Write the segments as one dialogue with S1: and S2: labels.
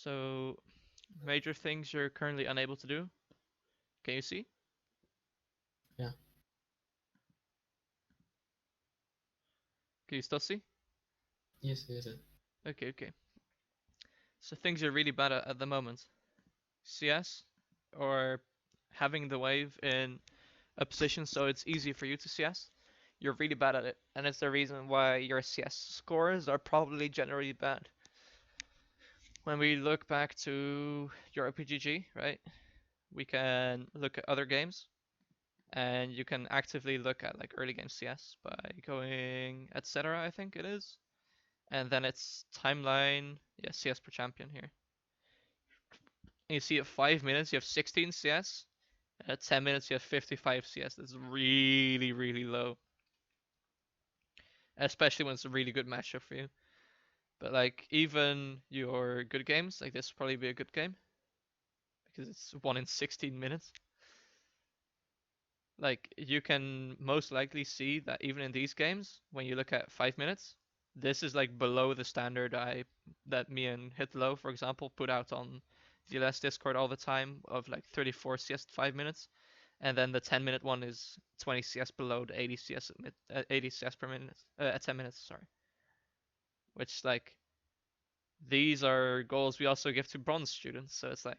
S1: So, major things you're currently unable to do. Can you see?
S2: Yeah.
S1: Can you still see?
S2: Yes, yes, yes.
S1: Okay, okay. So things you're really bad at the moment. CS or having the wave in a position so it's easy for you to CS. You're really bad at it, and it's the reason why your CS scores are probably generally bad. When we look back to your OPGG, right? We can look at other games, and you can actively look at like early game CS by going etc. I think it is, and then it's timeline. Yeah, CS per champion here. And you see at 5 minutes you have 16 CS. At 10 minutes you have 55 CS. That's really really low, especially when it's a really good matchup for you. But like even your good games, like this will probably be a good game because it's 1 in 16 minutes. Like you can most likely see that even in these games, when you look at 5 minutes, this is like below the standard that me and Hitlo, for example, put out on the last Discord all the time of like 34 CS at 5 minutes, and then the 10-minute one is 20 CS below the 80 CS 80 CS per minute at 10 minutes. Sorry, which like these are goals we also give to bronze students. So it's like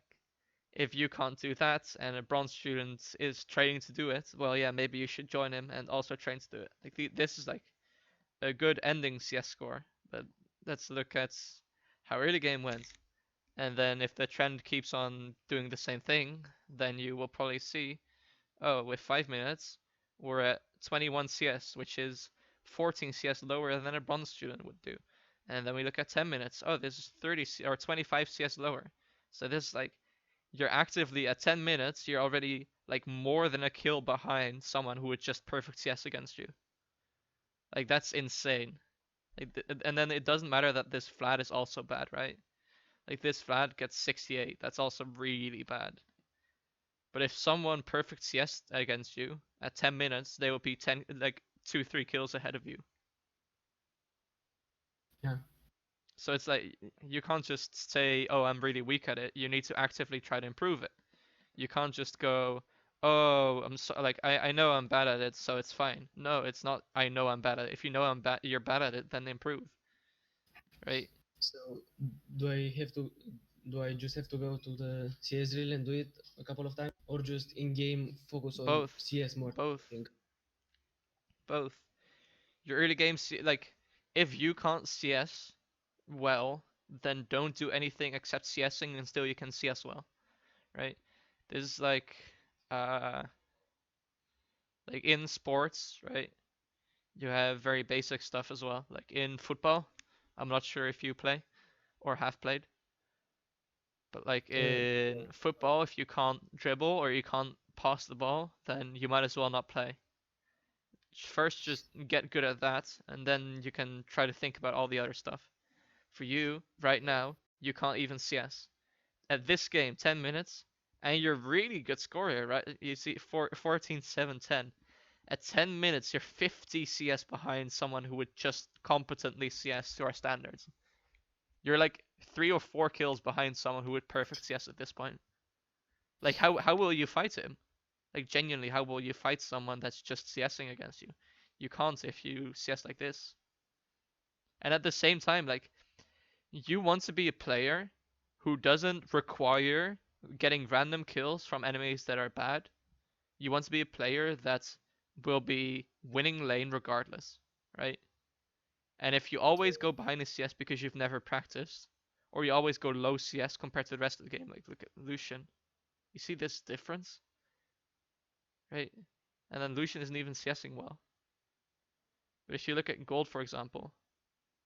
S1: if you can't do that and a bronze student is training to do it, well, yeah, maybe you should join him and also train to do it. Like this is like a good ending CS score. But let's look at how early game went, and then if the trend keeps on doing the same thing, then you will probably see, oh, with 5 minutes, we're at 21 CS, which is 14 CS lower than a bronze student would do. And then we look at 10 minutes, oh, this is 30 or 25 CS lower. So this is like you're actively at 10 minutes, you're already like more than a kill behind someone who would just perfect CS against you. Like that's insane. Like, and then it doesn't matter that this flat is also bad, right? Like this flat gets 68. That's also really bad. But if someone perfect CS against you at 10 minutes, they will be 10 like 2 3 kills ahead of you.
S2: Yeah.
S1: So it's like you can't just say, "Oh, I'm really weak at it." You need to actively try to improve it. You can't just go, "Oh, I'm so like I know I'm bad at it, so it's fine." No, it's not. I know I'm bad at it. If you know you're bad at it, then improve, right?
S2: So do I have to do I just have to go to the CS reel and do it a couple of times, or just in game focus on
S1: Both,
S2: CS more?
S1: both,
S2: I think.
S1: both. Your early game, like if you can't CS well, then don't do anything except CSing until you can CS well, right? This is uh like in sports, right? You have very basic stuff as well. Like in football, I'm not sure if you play or have played, but like
S2: Yeah.
S1: in football, if you can't dribble or you can't pass the ball, then you might as well not play. First, just get good at that, and then you can try to think about all the other stuff. For you, right now, you can't even CS. At this game, 10 minutes, and you're really good scorer, right? You see 14, 7, 10. At 10 minutes, you're 50 CS behind someone who would just competently CS to our standards. You're like 3 or 4 kills behind someone who would perfect CS at this point. Like, how will you fight him? Like, genuinely, how will you fight someone that's just CSing against you? You can't if you CS like this. And at the same time, like, you want to be a player who doesn't require getting random kills from enemies that are bad. You want to be a player that will be winning lane regardless, right? And if you always go behind the CS because you've never practiced, or you always go low CS compared to the rest of the game, like look at Lucian. You see this difference, right? And then Lucian isn't even CSing well. But if you look at Gold, for example,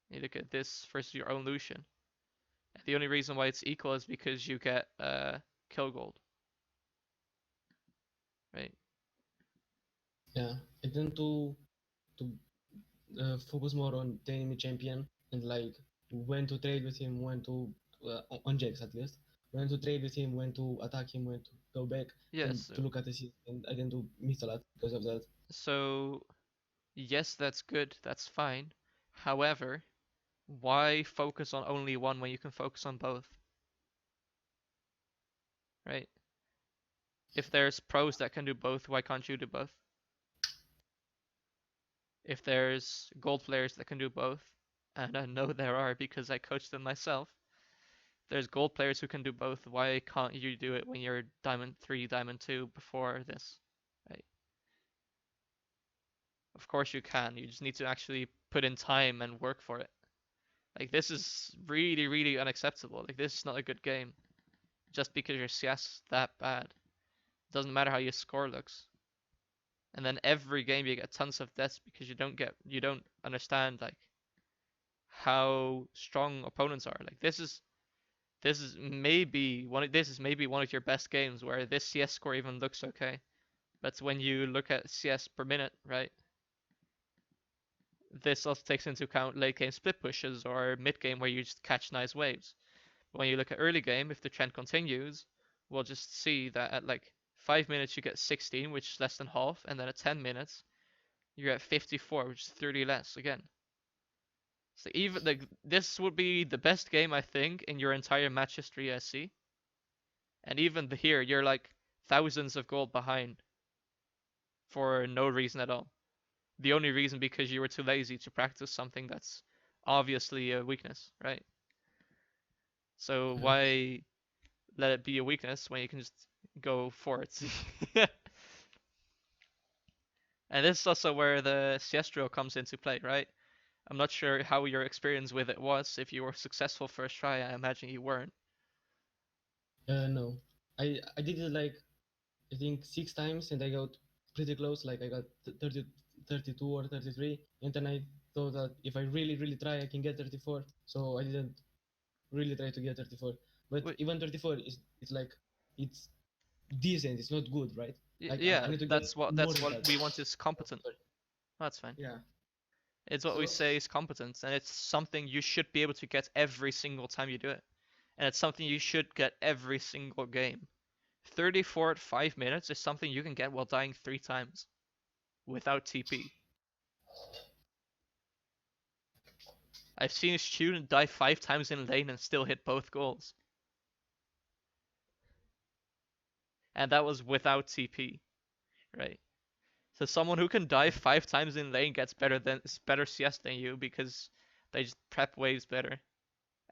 S1: you look at this versus your own Lucian. The only reason why it's equal is because you get kill gold, right?
S2: Yeah. I tend to focus more on the enemy champion and like when to trade with him, when to on Jax at least, when to trade with him, when to attack him, when to go back, and
S1: Yes.
S2: to look at the system. And I tend to miss a lot because of that.
S1: So yes, that's good. That's fine. However, why focus on only one when you can focus on both? right? If there's pros that can do both, why can't you do both? If there's gold players that can do both, and I know there are because I coach them myself, there's gold players who can do both. Why can't you do it when you're Diamond 3, Diamond 2 before this? Right? Of course you can. You just need to actually put in time and work for it. Like, this is really, really unacceptable. Like, this is not a good game. Just because your CS that bad. Doesn't matter how your score looks. And then every game you get tons of deaths because you don't understand like how strong opponents are. Like, this is maybe one of your best games where this CS score even looks okay. But when you look at CS per minute, right? This also takes into account late game split pushes or mid game where you just catch nice waves. But when you look at early game, if the trend continues, we'll just see that at like 5 minutes you get 16, which is less than half, and then at 10 minutes you're at 54, which is 30 less again. So even like this would be the best game I think in your entire match history SC. And even here you're like thousands of gold behind for no reason at all. The only reason because you were too lazy to practice something that's obviously a weakness, right? So
S2: Yeah.
S1: why let it be a weakness when you can just go for it? And this is also where the CS drill comes into play, right? I'm not sure how your experience with it was. If you were successful first try, I imagine you weren't.
S2: No, I did it like I think 6 times, and I got pretty close. Like I got 30, 32 or 33, and then I thought that if I really try, I can get 34. So I didn't really try to get 34. But
S1: Wait,
S2: even 34 is it's like it's decent. It's not good, right? Like I
S1: yeah,
S2: need to get more
S1: that's
S2: than
S1: what
S2: that.
S1: we want is
S2: Oh,
S1: competent.
S2: sorry.
S1: That's fine.
S2: Yeah.
S1: It's what we
S2: So
S1: say is competence, and it's something you should be able to get every single time you do it. And it's something you should get every single game. 34 at 5 minutes is something you can get while dying 3 times without TP. I've seen a student die 5 times in lane and still hit both goals. And that was without TP, right? So someone who can die 5 times in lane gets better CS than you because they just prep waves better.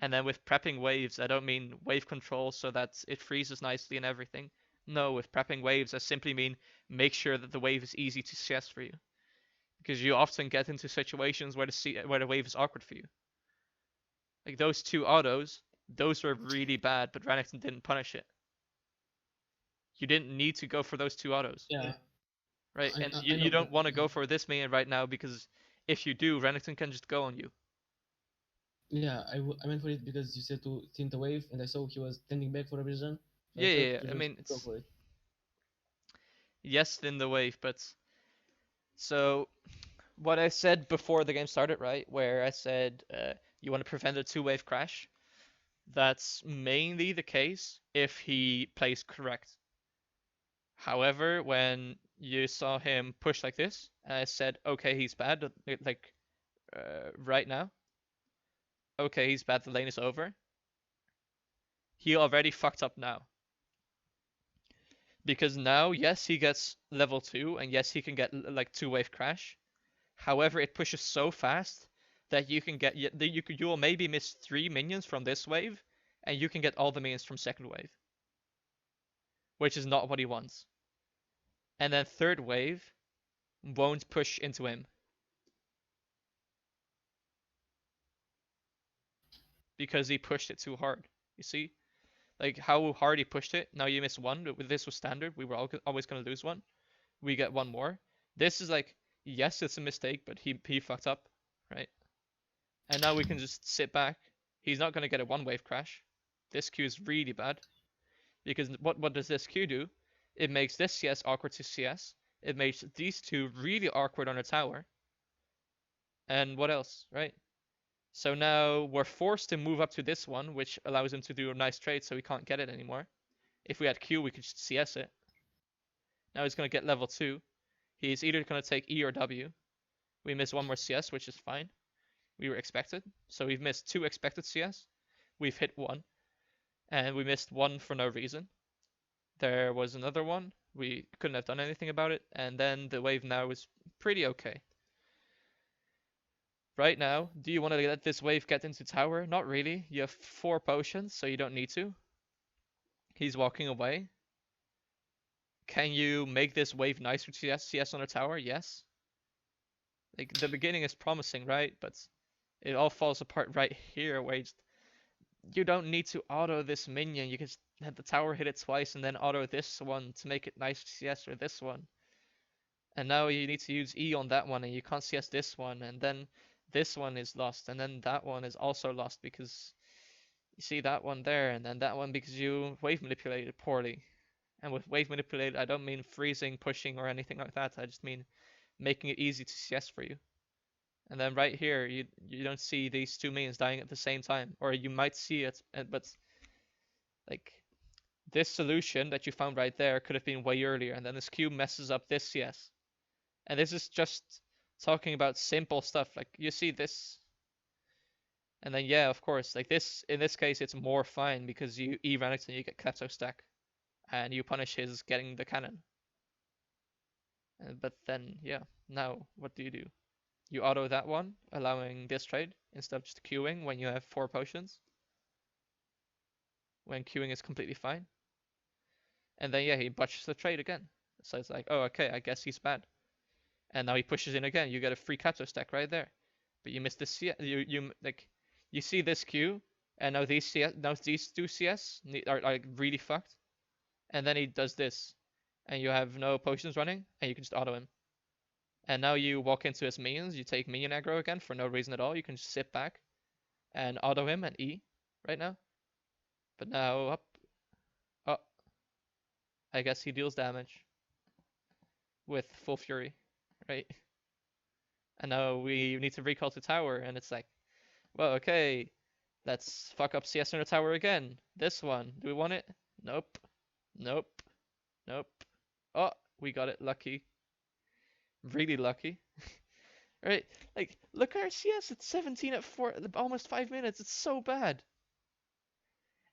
S1: And then with prepping waves, I don't mean wave control so that it freezes nicely and everything. No, with prepping waves, I simply mean make sure that the wave is easy to CS for you. Because you often get into situations where the wave is awkward for you. Like those 2 autos, those were really bad, but Renekton didn't punish it. You didn't need to go for those 2 autos,
S2: yeah,
S1: right? And
S2: I
S1: you
S2: know,
S1: don't
S2: but
S1: want to go for this main right now because if you do, Renekton can just go on you.
S2: yeah, I went for it because you said to thin the wave, and I saw he was tending back for a reason. So I
S1: Yeah,
S2: thought
S1: yeah, yeah.
S2: to
S1: I
S2: just
S1: mean,
S2: go
S1: it's
S2: for it.
S1: yes in the wave, but so what I said before the game started, right? Where I said you want to prevent a 2-wave crash. That's mainly the case if he plays correct. However, when you saw him push like this, I said, okay, he's bad, like right now. Okay, he's bad, the lane is over. He already fucked up now. Because now, yes, he gets level 2, and yes, he can get like 2-wave crash. However, it pushes so fast that you will maybe miss 3 minions from this wave, and you can get all the minions from second wave, which is not what he wants. And then third wave won't push into him because he pushed it too hard. You see, like how hard he pushed it. Now you miss one. This was standard. We were always gonna lose one. We get one more. This is like, yes, it's a mistake, but he fucked up, right? And now we can just sit back. He's not gonna get a 1-wave crash. This Q is really bad because what does this Q do? It makes this CS awkward to CS. It makes these 2 really awkward on a tower. And what else, right? So now we're forced to move up to this one, which allows him to do a nice trade so he can't get it anymore. If we had Q, we could just CS it. Now he's going to get level 2. He's either going to take E or W. We miss one more CS, which is fine. We were expected. So we've missed 2 expected CS. We've hit 1. And we missed 1 for no reason. There was another one. We couldn't have done anything about it. And then the wave now is pretty okay. Right now, do you want to let this wave get into tower? Not really. You have 4 potions, so you don't need to. He's walking away. Can you make this wave nicer to CS on a tower? Yes. Like, the beginning is promising, right? But it all falls apart right here, where you don't need to auto this minion. You can just have the tower hit it twice and then auto this one to make it nice CS or this one. And now you need to use E on that one and you can't CS this one, and then this one is lost, and then that one is also lost because you see that one there, and then that one because you wave manipulated poorly. And with wave manipulated, I don't mean freezing, pushing, or anything like that. I just mean making it easy to CS for you. And then right here, you don't see these 2 minions dying at the same time, or you might see it, but like this solution that you found right there could have been way earlier, and then this Q messes up this CS. And this is just talking about simple stuff. Like you see this, and then yeah, of course, like this in this case it's more fine because you E Renekton, you get Klepto stack, and you punish his getting the cannon. But then yeah, now what do? You auto that one, allowing this trade instead of just queuing when you have 4 potions. When queuing is completely fine. And then yeah, he botches the trade again. So it's like, oh okay, I guess he's bad. And now he pushes in again. You get a free Kato stack right there. But you miss this CS. You see this queue, and now these 2 CS are really fucked. And then he does this, and you have no potions running, and you can just auto him. And now you walk into his minions, you take minion aggro again for no reason at all. You can just sit back and auto him and E right now. But now up. Oh, I guess he deals damage with full fury, right? And now we need to recall to tower, and it's like, well, okay, let's fuck up CS in the tower again. This one, do we want it? Nope. Nope. Nope. Oh, we got it. Lucky. Really lucky. Right? Like, look at our CS. It's 17 at 4, almost 5 minutes. It's so bad.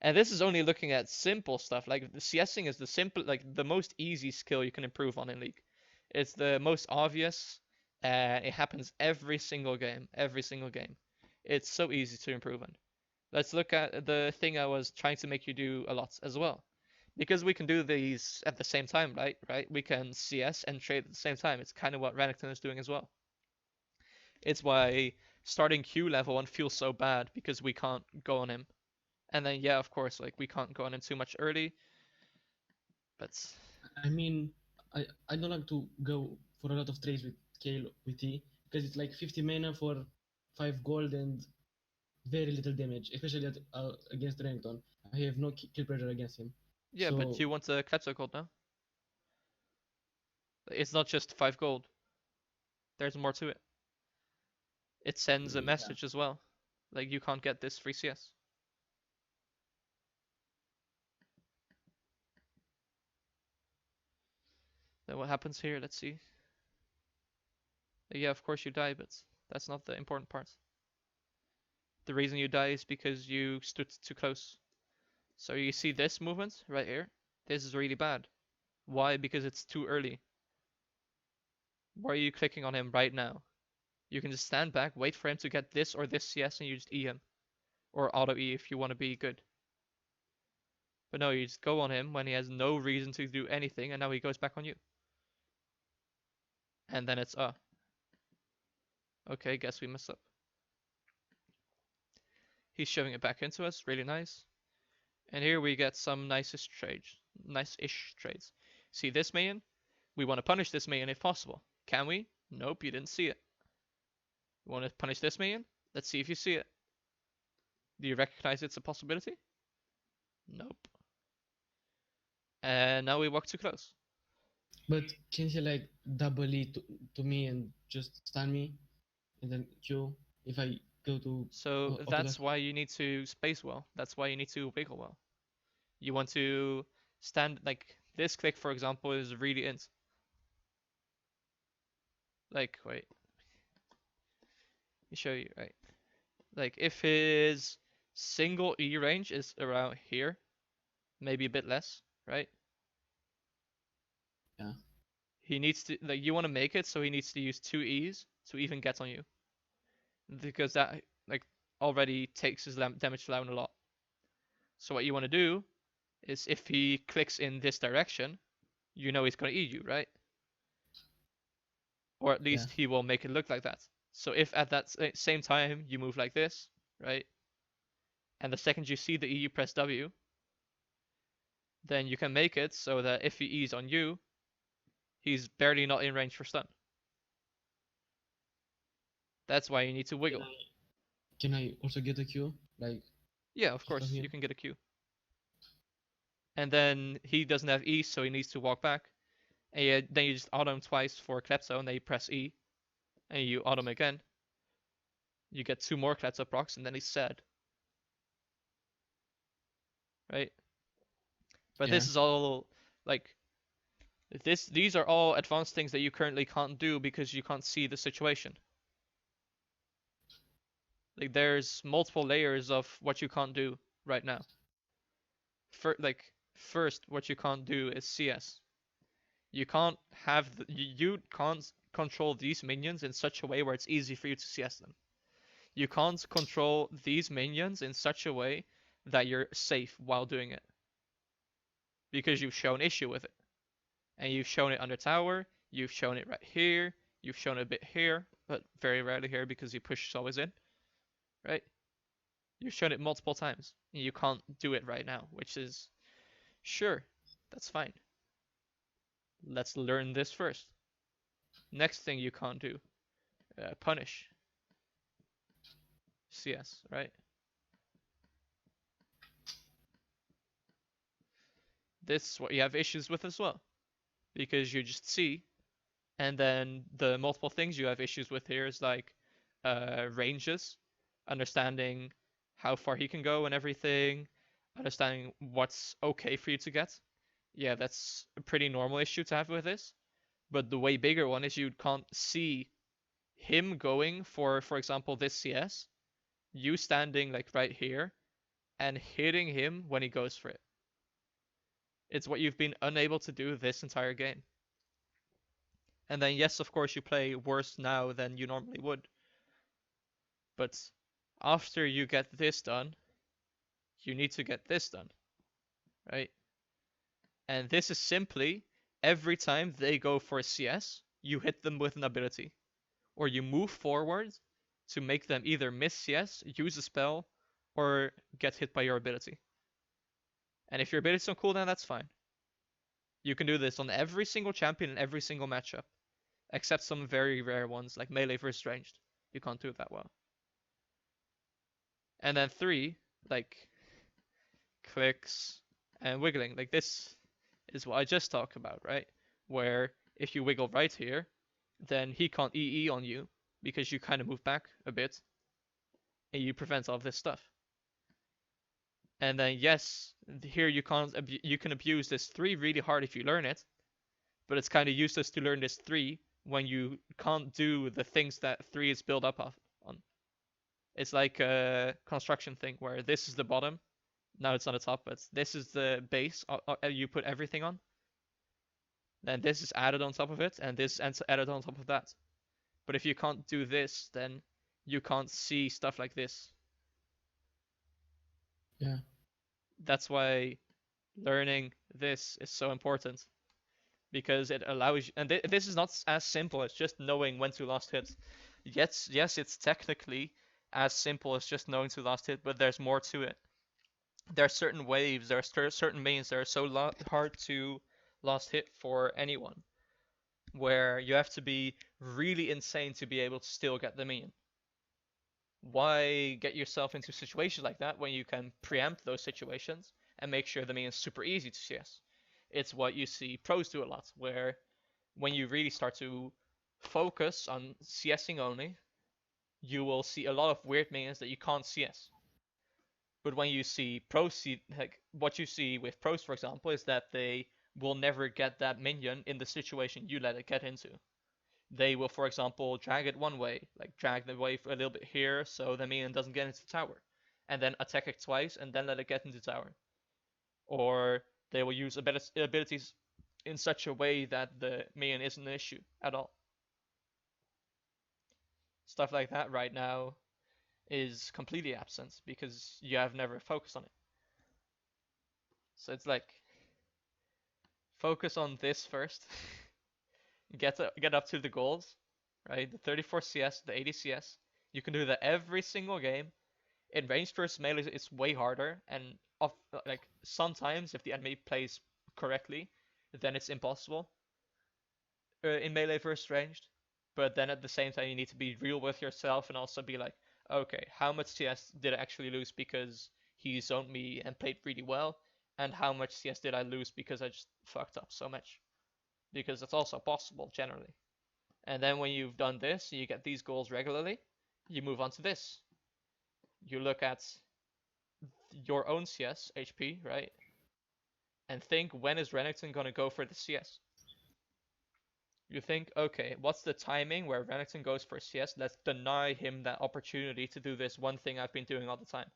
S1: And this is only looking at simple stuff. Like, the CSing is the simple, like, the most easy skill you can improve on in League. It's the most obvious, and it happens every single game. Every single game. It's so easy to improve on. Let's look at the thing I was trying to make you do a lot as well. Because we can do these at the same time, right? We can CS and trade at the same time. It's kind of what Renekton is doing as well. It's why starting Q level 1 feels so bad, because we can't go on him. And then, yeah, of course, like, we can't go on him too much early. But
S2: I mean, I don't like to go for a lot of trades with Kayle with E, because it's like 50 mana for 5 gold and very little damage, especially against Renekton. I have no kill pressure against him.
S1: yeah,
S2: So,
S1: but you want the Klepto gold now? It's not just 5 gold. There's more to it. It sends a message as well. Like, you can't get this free CS. Then what happens here? Let's see. Yeah, of course you die, but that's not the important part. The reason you die is because you stood too close. So you see this movement right here? This is really bad. Why? Because it's too early. Why are you clicking on him right now? You can just stand back, wait for him to get this or this CS, and you just E him. Or auto E if you want to be good. But no, you just go on him when he has no reason to do anything, and now he goes back on you. And then it's, okay, guess we messed up. He's shoving it back into us, really nice. And here we get some nice-ish trades. See this minion? We want to punish this minion if possible. Can we? Nope, you didn't see it. You want to punish this minion? Let's see if you see it. Do you recognize it's a possibility? Nope. And now we walk too close.
S2: but can he like double E to me and just stun me, and then Q if I go to?
S1: So that's why you need to space well. That's why you need to wiggle well. You want to stand, like, this click, for example, is really int. Like, wait. Let me show you, right? Like, if his single E range is around here, maybe a bit less, right?
S2: Yeah.
S1: He needs to, like, you want to make it so he needs to use 2 E's to even get on you, because that, like, already takes his damage down a lot. So what you want to do is, if he clicks in this direction, you know he's going to E you, right? Or at
S2: Yeah.
S1: least he will make it look like that. So if at that same time you move like this, right? And the second you see the E, you press W, then you can make it so that if he E's on you, he's barely not in range for stun. That's why you need to
S2: Can
S1: wiggle.
S2: I also get a Q? Like
S1: Yeah, of
S2: just on
S1: course, you
S2: him?
S1: can get a Q. And then he doesn't have E, so he needs to walk back. And then you just auto him twice for Klepto, and then you press E, and you auto him again. You get 2 more Klepto procs, and then he's sad. Right? But
S2: Yeah.
S1: this is all, like, these are all advanced things that you currently can't do because you can't see the situation. Like, there's multiple layers of what you can't do right now. First, what you can't do is CS. You can't you can't control these minions in such a way where it's easy for you to CS them. You can't control these minions in such a way that you're safe while doing it, because you've shown issue with it. And you've shown it under tower, you've shown it right here, you've shown it a bit here, but very rarely here because you push always in, right? You've shown it multiple times, and you can't do it right now, which is, sure, that's fine. Let's learn this first. Next thing you can't do, punish CS, right? This is what you have issues with as well, because you just see, and then the multiple things you have issues with here is like ranges, understanding how far he can go and everything, understanding what's okay for you to get. Yeah, that's a pretty normal issue to have with this. But the way bigger one is you can't see him going for example, this CS, you standing like right here and hitting him when he goes for it. It's what you've been unable to do this entire game. And then yes, of course you play worse now than you normally would. But after you get this done, you need to get this done, right? And this is simply every time they go for a CS, you hit them with an ability, or you move forward to make them either miss CS, use a spell, or get hit by your ability. And if your ability's on cooldown, that's fine. You can do this on every single champion in every single matchup, except some very rare ones like melee versus ranged. You can't do it that well. And then 3, like clicks and wiggling. Like, this is what I just talked about, right? Where if you wiggle right here, then he can't EE on you because you kind of move back a bit and you prevent all of this stuff. And then yes, here you can abuse this 3 really hard if you learn it, but it's kind of useless to learn this 3 when you can't do the things that 3 is built up on. It's like a construction thing where this is the bottom. Now it's on the top, but this is the base you put everything on. Then this is added on top of it, and this is added on top of that. But if you can't do this, then you can't see stuff like this.
S2: Yeah.
S1: That's why learning this is so important, because it allows you, and this is not as simple as just knowing when to last hit. Yes, it's technically as simple as just knowing to last hit, but there's more to it. There are certain waves, there are certain mains that are so hard to last hit for anyone, where you have to be really insane to be able to still get the minion. Why get yourself into situations like that when you can preempt those situations and make sure the minion is super easy to CS? It's what you see pros do a lot, where when you really start to focus on CSing only, you will see a lot of weird minions that you can't CS. But when you see pros, like what you see with pros, for example, is that they will never get that minion in the situation you let it get into. They will, for example, drag it one way, like drag the wave a little bit here so the minion doesn't get into tower, and then attack it twice and then let it get into tower. Or they will use abilities in such a way that the main isn't an issue at all. Stuff like that right now is completely absent because you have never focused on it. So it's like focus on this first, get up to the goals, right? The 34 CS, the 80 CS. You can do that every single game. In ranged versus melee, it's way harder, and like sometimes if the enemy plays correctly, then it's impossible in melee versus ranged. But then at the same time, you need to be real with yourself and also be like, okay, how much CS did I actually lose because he zoned me and played really well, and how much CS did I lose because I just fucked up so much? Because that's also possible generally. And then when you've done this, you get these goals regularly, you move on to this. You look at your own CS HP, right? And think, when is Renekton gonna go for the CS? You think, okay, what's the timing where Renekton goes for CS? Let's deny him that opportunity to do this one thing I've been doing all the time.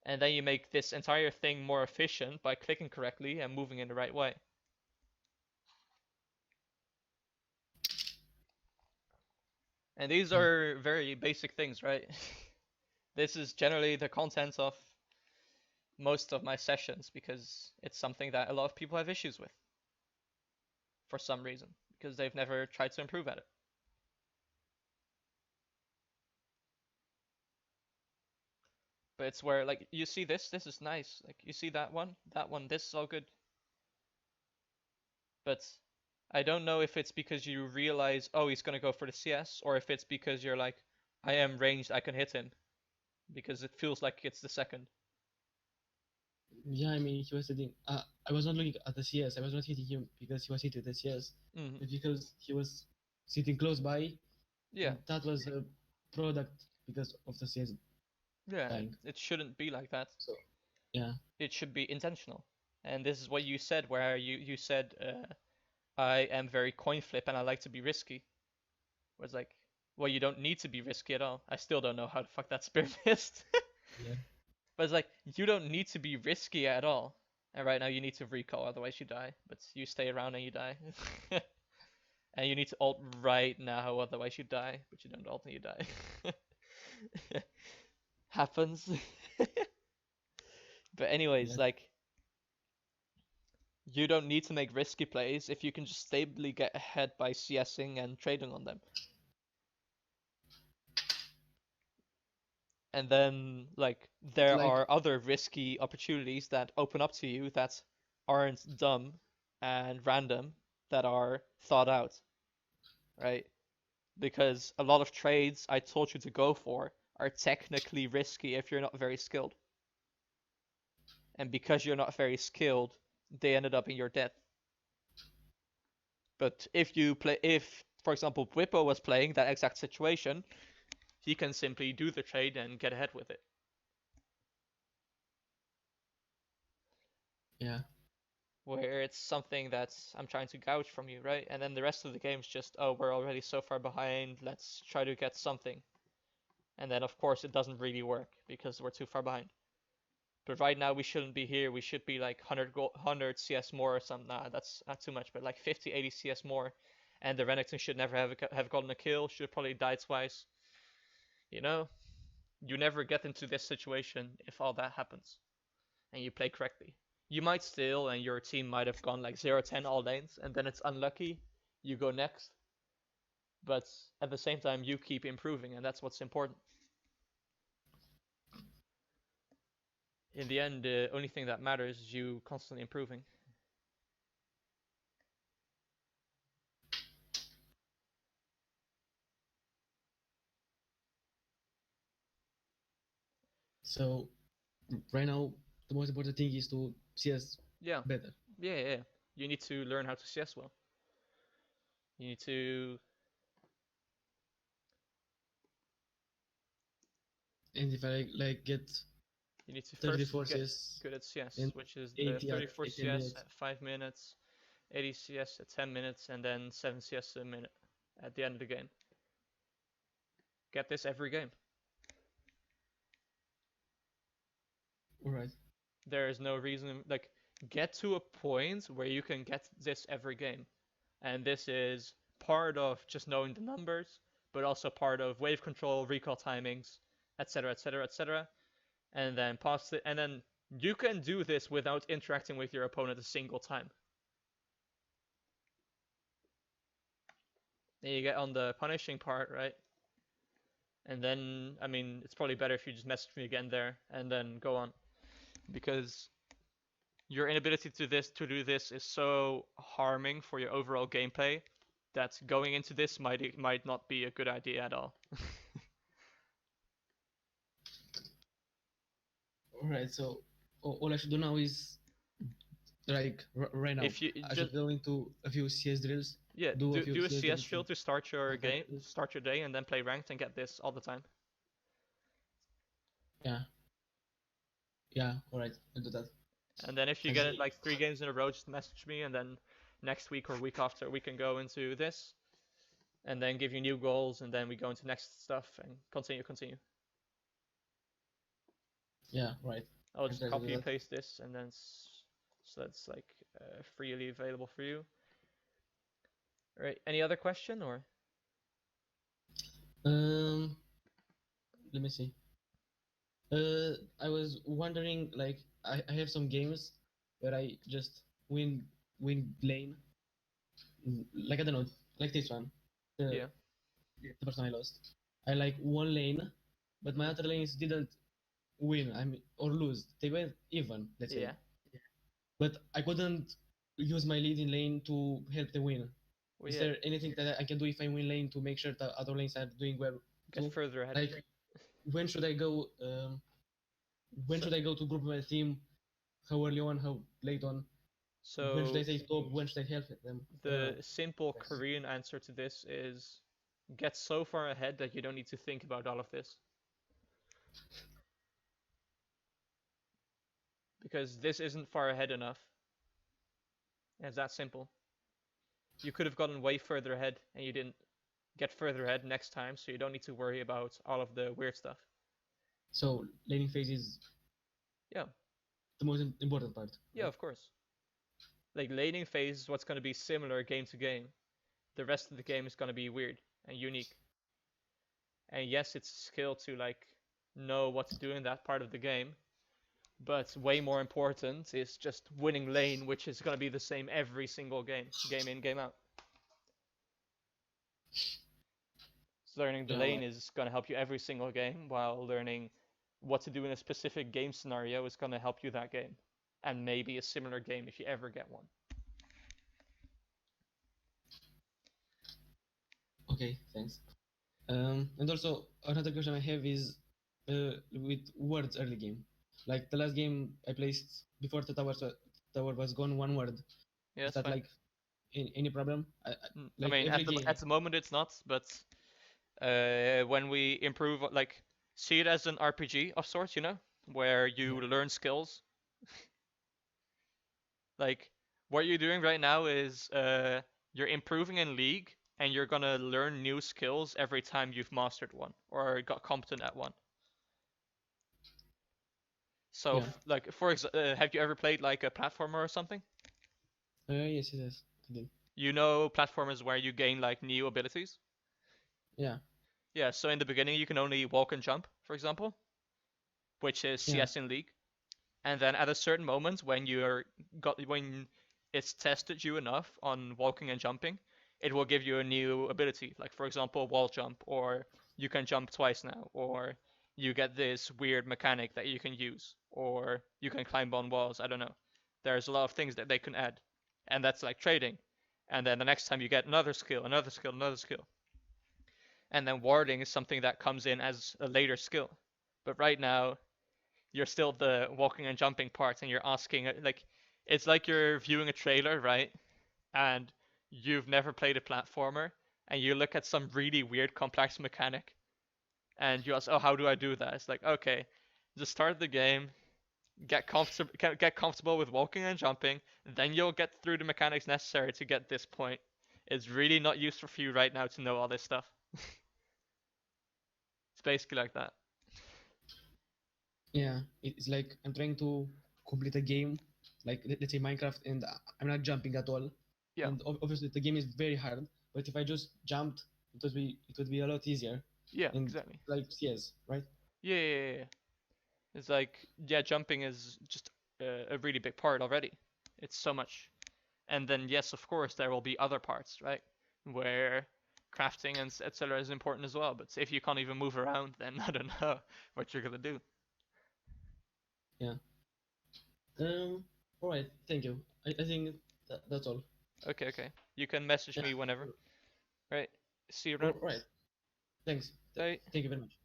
S1: And then you make this entire thing more efficient by clicking correctly and moving in the right way. And these are very basic things, right? This is generally the content of most of my sessions because it's something that a lot of people have issues with for some reason because they've never tried to improve at it. But it's where, like, you see this is nice. Like, you see that one, this is all good. But I don't know if it's because you realize, oh, he's gonna go for the CS, or if it's because you're like, I am ranged, I can hit him. Because it feels like it's the second.
S2: Yeah, I mean, he was sitting. I was not looking at the CS. I was not hitting him because he was hitting the CS, but because he was sitting close by.
S1: Yeah.
S2: That was a product because of the CS.
S1: Yeah,
S2: dying.
S1: it shouldn't be like that.
S2: So, yeah.
S1: It should be intentional. And this is what you said, where you said, I am very coin flip and I like to be risky. Where it's like, well, you don't need to be risky at all. I still don't know how the fuck that spear missed.
S2: Yeah.
S1: But it's like, you don't need to be risky at all. And right now you need to recall, otherwise you die. But you stay around and you die. And you need to ult right now, otherwise you die. But you don't ult and you die. Happens. But anyways,
S2: Yeah.
S1: like, you don't need to make risky plays if you can just stably get ahead by CSing and trading on them. And then, like, there are other risky opportunities that open up to you that aren't dumb and random, that are thought out, right? Because a lot of trades I told you to go for are technically risky if you're not very skilled. And because you're not very skilled, they ended up in your death. But if you play, if, for example, Bwipo was playing that exact situation, he can simply do the trade and get ahead with it.
S2: Yeah.
S1: Where it's something that I'm trying to gouge from you, right? And then the rest of the game's just, oh, we're already so far behind, let's try to get something. And then, of course, it doesn't really work because we're too far behind. But right now, we shouldn't be here. We should be like 100 CS more or something. Nah, that's not too much, but like 50, 80 CS more. And the Renekton should never have gotten a kill, should probably die twice. You know? You never get into this situation if all that happens. And you play correctly. You might still, and your team might have gone like 0-10 all lanes, and then it's unlucky. You go next. But at the same time, you keep improving, and that's what's important. In the end, the only thing that matters is you constantly improving.
S2: So right now, the most important thing is to CS better.
S1: Yeah. You need to learn how to CS well. You need to.
S2: And if I like get.
S1: You need to first get
S2: CS
S1: good at CS, which is the 34 CS at 5 minutes, 80 CS at 10 minutes, and then 7 CS a minute at the end of the game. Get this every game.
S2: Alright.
S1: There is no reason, like, get to a point where you can get this every game. And this is part of just knowing the numbers, but also part of wave control, recall timings, etc., etc., etc. And then pause it, and then you can do this without interacting with your opponent a single time. Then you get on the punishing part, right? And then, I mean, it's probably better if you just message me again there and then go on, because your inability to do this is so harming for your overall gameplay that going into this might not be a good idea at all.
S2: Alright, so all I should do now is like right now.
S1: If you
S2: I
S1: just
S2: should go into a few CS drills.
S1: yeah,
S2: Do a few
S1: do a
S2: CS
S1: CS
S2: drills.
S1: drill to start your game,
S2: Practice.
S1: start your day, and then play ranked and get this all the time.
S2: Yeah. Yeah. Alright, I'll do that.
S1: And then if you get it like 3 games in a row, just message me, and then next week or week after we can go into this, and then give you new goals, and then we go into next stuff and continue.
S2: Yeah. Right.
S1: I'll just
S2: Okay, I'll do
S1: copy and
S2: that.
S1: paste this, and then so that's like freely available for you. All right. Any other question or?
S2: Let me see. I was wondering, like, I have some games where I just win lane, like I don't know, like this one.
S1: Yeah.
S2: The person I lost. I like one lane, but my other lanes didn't win. I mean, or lose. They went even. Let's say.
S1: Yeah.
S2: But I couldn't use my leading lane to help the win.
S1: Well,
S2: Is
S1: yeah.
S2: there anything that I can do if I win lane to make sure that other lanes are doing well?
S1: Get
S2: too?
S1: further ahead.
S2: Like, when should I go? When
S1: So-
S2: should I go to group my team? How early on? How late on? When should I
S1: So
S2: say stop? When should I help them?
S1: the simple
S2: yes.
S1: Korean answer to this is get so far ahead that you don't need to think about all of this. Because this isn't far ahead enough. It's that simple. You could have gotten way further ahead and you didn't get further ahead next time, so you don't need to worry about all of the weird stuff.
S2: So laning phase is
S1: Yeah.
S2: the most important part.
S1: Yeah, of course. Like laning phase is what's going to be similar game to game. The rest of the game is going to be weird and unique. And yes, it's a skill to like know what to do in that part of the game, but way more important is just winning lane, which is going to be the same every single game in, game out. So learning the lane is going to help you every single game, while learning what to do in a specific game scenario is going to help you that game, and maybe a similar game if you ever get one.
S2: Okay, thanks. And also another question I have is with words early game. Like the last game I placed before the tower was gone, one word.
S1: Yeah,
S2: Is that
S1: fine.
S2: like any problem?
S1: I
S2: like
S1: mean,
S2: every game.
S1: at the moment it's not, but when we improve, like, see it as an RPG of sorts, you know, where you learn skills. Like, what you're doing right now is you're improving in League, and you're gonna learn new skills every time you've mastered one or got competent at one. So,
S2: Yeah.
S1: like, for example, have you ever played like a platformer or something?
S2: Yes, I did.
S1: You know platformers where you gain like new abilities?
S2: Yeah.
S1: Yeah, so in the beginning you can only walk and jump, for example, which is
S2: Yeah.
S1: CS in League. And then at a certain moment when when it's tested you enough on walking and jumping, it will give you a new ability, like for example wall jump, or you can jump twice now, or you get this weird mechanic that you can use, or you can climb on walls. I don't know. There's a lot of things that they can add, and that's like trading. And then the next time you get another skill, another skill, another skill. And then warding is something that comes in as a later skill. But right now, you're still the walking and jumping part, and you're asking, like, it's like you're viewing a trailer, right? And you've never played a platformer, and you look at some really weird complex mechanic, and you ask, oh, how do I do that? It's like, okay, just start the game, get comfortable with walking and jumping, then you'll get through the mechanics necessary to get this point. It's really not useful for you right now to know all this stuff. It's basically like that.
S2: Yeah. It's like I'm trying to complete a game like let's say Minecraft, and I'm not jumping at all.
S3: Yeah.
S2: And obviously the game is very hard. But if I just jumped, it would be a lot easier.
S3: Yeah,
S2: And
S3: exactly.
S2: like CS, right?
S3: Yeah. It's like, yeah, jumping is just a really big part already. It's so much. And then, yes, of course, there will be other parts, right? Where crafting and etc. is important as well. But if you can't even move around, then I don't know what you're gonna do.
S2: Yeah. All right. Thank you. I think that's all.
S3: Okay. You can message
S2: Yeah.
S3: me whenever. Right. See you
S2: All
S3: around.
S2: right. Thanks.
S3: Bye.
S2: Thank you very much.